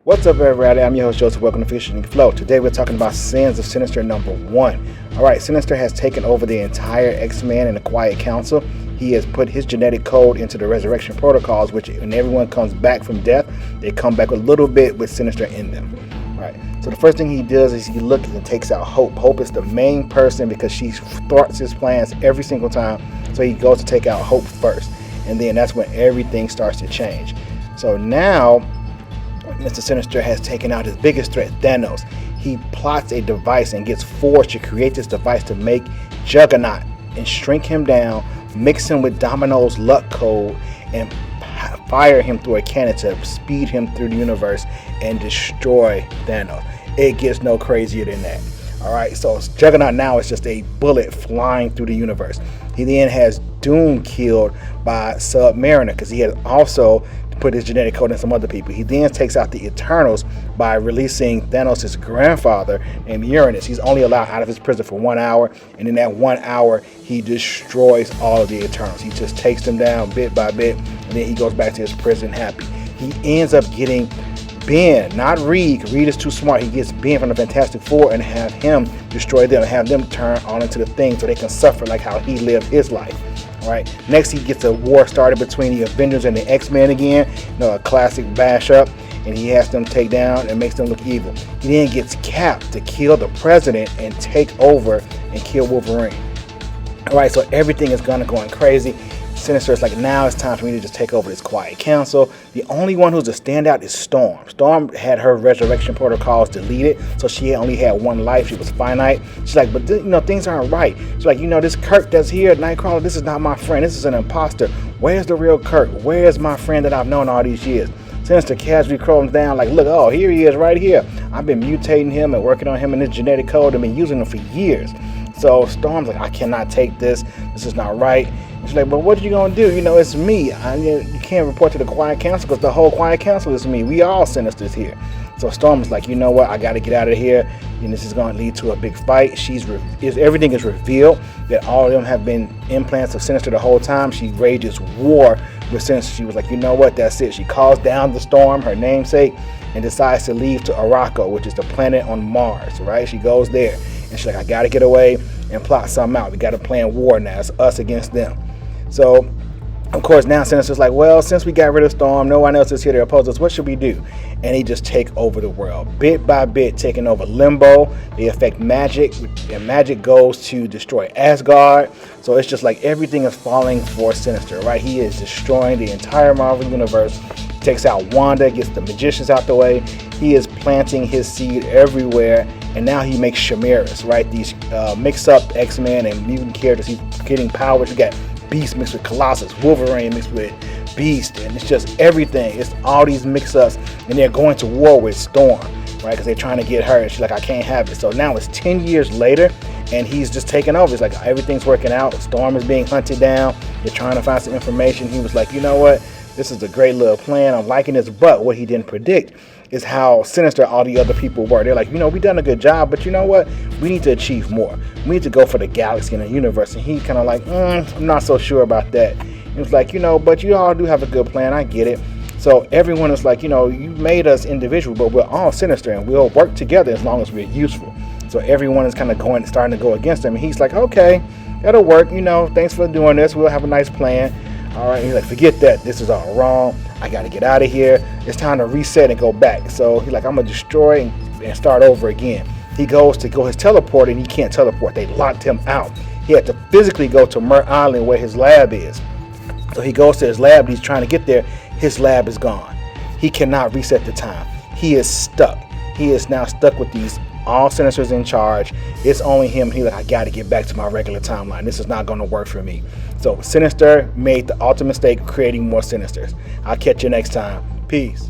What's up, everybody? I'm your host, Joseph. Welcome to Fishing Flow. Today, we're talking about Sins of Sinister #1. All right, Sinister has taken over the entire X-Men and the Quiet Council. He has put his genetic code into the resurrection protocols, which when everyone comes back from death, they come back a little bit with Sinister in them. Right. So the first thing he does is he looks and takes out Hope. Hope is the main person because she thwarts his plans every single time. So he goes to take out Hope first, and then that's when everything starts to change. So now Mr. Sinister has taken out his biggest threat, Thanos. He plots a device and gets forged to create this device to make Juggernaut and shrink him down, mix him with Domino's luck code, and fire him through a cannon to speed him through the universe and destroy Thanos. It gets no crazier than that. Alright, so Juggernaut now is just a bullet flying through the universe. He then has Doom killed by Submariner because he had also put his genetic code in some other people. He then takes out the Eternals by releasing Thanos' grandfather named Uranus. He's only allowed out of his prison for 1 hour, and in that 1 hour he destroys all of the Eternals. He just takes them down bit by bit, and then he goes back to his prison happy. He ends up getting Ben, not Reed. Reed is too smart. He gets Ben from the Fantastic Four and have him destroy them, and have them turn on into the thing so they can suffer like how he lived his life. Right. Next, he gets a war started between the Avengers and the X-Men again. A classic bash up, and he has them take down and makes them look evil. He then gets Cap to kill the president and take over and kill Wolverine. All right, so everything is going crazy. Sinister is like, now it's time for me to just take over this Quiet Council. The only one who's a standout is Storm. Storm had her resurrection protocols deleted, so she only had one life. She was finite. She's like, but things aren't right. She's like, this Kirk that's here, Nightcrawler, this is not my friend. This is an imposter. Where's the real Kirk? Where's my friend that I've known all these years? Sinister casually crawls down like, look, oh, here he is right here. I've been mutating him and working on him in his genetic code and been using him for years. So Storm's like, I cannot take this. This is not right. She's like, but what are you going to do? It's me. You can't report to the Quiet Council because the whole Quiet Council is me. We all Sinisters here. So Storm is like, you know what? I got to get out of here. And this is going to lead to a big fight. Everything is revealed that all of them have been implants of Sinister the whole time. She rages war with Sinister. She was like, you know what? That's it. She calls down the Storm, her namesake, and decides to leave to Araco, which is the planet on Mars, right? She goes there. And she's like, I got to get away and plot something out. We got to plan war now. It's us against them. So, of course, now Sinister's like, well, since we got rid of Storm, no one else is here to oppose us. What should we do? And he just take over the world, bit by bit, taking over Limbo. They affect magic, and magic goes to destroy Asgard. So it's just like everything is falling for Sinister, right? He is destroying the entire Marvel universe. Takes out Wanda, gets the magicians out the way. He is planting his seed everywhere, and now he makes chimeras, right? These mix-up X-Men and mutant characters. He's getting powers. You got Beast mixed with Colossus, Wolverine mixed with Beast, and it's just everything. It's all these mix-ups, and they're going to war with Storm, right? Because they're trying to get her, and she's like, I can't have it. So now it's 10 years later, and he's just taking over. It's like everything's working out. Storm is being hunted down. They're trying to find some information. He was like, you know what? This is a great little plan. I'm liking this, but what he didn't predict is how sinister all the other people were. They're like, we done a good job, but you know what? We need to achieve more. We need to go for the galaxy and the universe. And he kind of like, I'm not so sure about that. He was like, but you all do have a good plan. I get it. So everyone is like, you made us individual, but we're all sinister and we'll work together as long as we're useful. So everyone is kind of starting to go against him. And he's like, okay, that'll work. Thanks for doing this. We'll have a nice plan. All right, he's like, forget that. This is all wrong. I got to get out of here. It's time to reset and go back. So he's like, I'm going to destroy and start over again. He goes to his teleport, and he can't teleport. They locked him out. He had to physically go to Mer Island where his lab is. So he goes to his lab, and he's trying to get there. His lab is gone. He cannot reset the time. He is stuck. He is now stuck with these all Sinisters in charge. It's only him. He's like, I got to get back to my regular timeline. This is not going to work for me. So Sinister made the ultimate mistake, creating more Sinisters. I'll catch you next time. Peace.